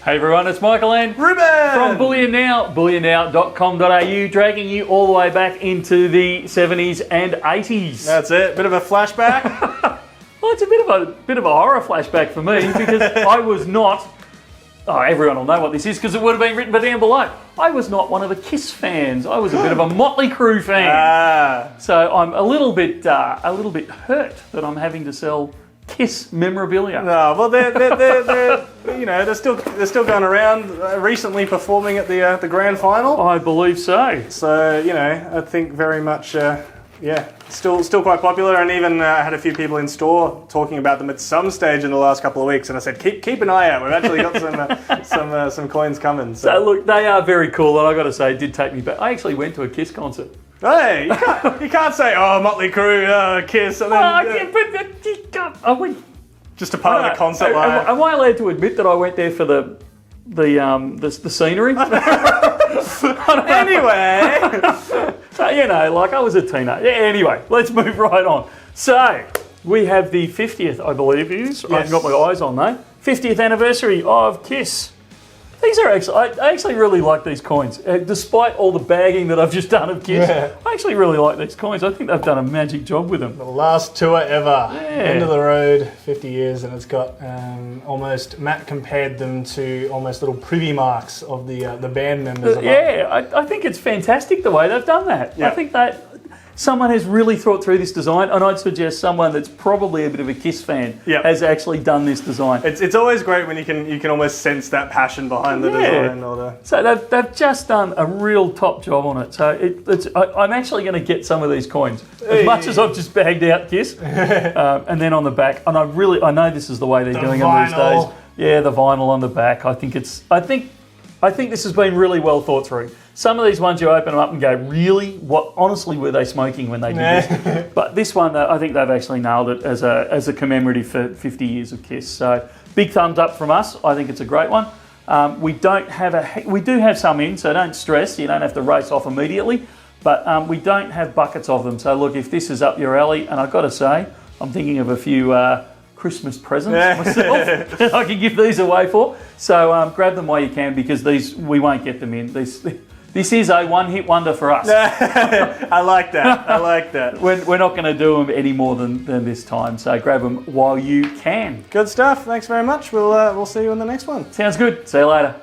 Hey everyone, it's Michael and Ruben from Bullion Now, bullionnow.com.au, dragging you all the way back into the 70s and 80s. That's it. Bit of a flashback. Well, it's a bit of a horror flashback for me because I was not. Oh, everyone will know what this is because it would have been written down below. I was not one of the Kiss fans. I was a bit of a Motley Crue fan. So I'm a little bit hurt that I'm having to sell Kiss memorabilia. No, well they're they're still going around. Recently performing at the grand final. I believe so. So I think very much still quite popular, and even had a few people in store talking about them at some stage in the last couple of weeks. And I said keep an eye out. We've actually got some coins coming. So look, they are very cool, and I got to say, it did take me back. I actually went to a Kiss concert. Hey, you can't say, oh, Motley Crue, Kiss, and then... I went... Just a part of the concert line. Am I allowed to admit that I went there for the scenery? Anyway! So, I was a teenager. Yeah, anyway, let's move right on. So, we have the 50th, I believe it is. Yes. I haven't got my eyes on, though. 50th anniversary of Kiss. These are I actually really like these coins. Despite all the bagging that I've just done of Kiss, I actually really like these coins. I think they've done a magic job with them. The last tour ever. Yeah. End of the road, 50 years, and it's got almost, Matt compared them to almost little privy marks of the band members. I think it's fantastic the way they've done that. Yeah. I think that someone has really thought through this design, and I'd suggest someone that's probably a bit of a Kiss fan has actually done this design. It's always great when you can almost sense that passion behind the design. So they've just done a real top job on it. So I'm actually going to get some of these coins, as much as I've just bagged out Kiss, and then on the back. And I know this is the way they're doing them these days. Yeah, the vinyl on the back. I think this has been really well thought through. Some of these ones you open them up and go, really? What? Honestly, were they smoking when they did this? But this one, I think they've actually nailed it as a commemorative for 50 years of Kiss. So big thumbs up from us. I think it's a great one. We do have some in, so don't stress. You don't have to race off immediately. But we don't have buckets of them. So look, if this is up your alley, and I've got to say, I'm thinking of a few Christmas presents myself that I can give these away for. So grab them while you can, because we won't get them in. This is a one-hit wonder for us. I like that. We're not going to do them any more than this time. So grab them while you can. Good stuff. Thanks very much. We'll see you in the next one. Sounds good. See you later.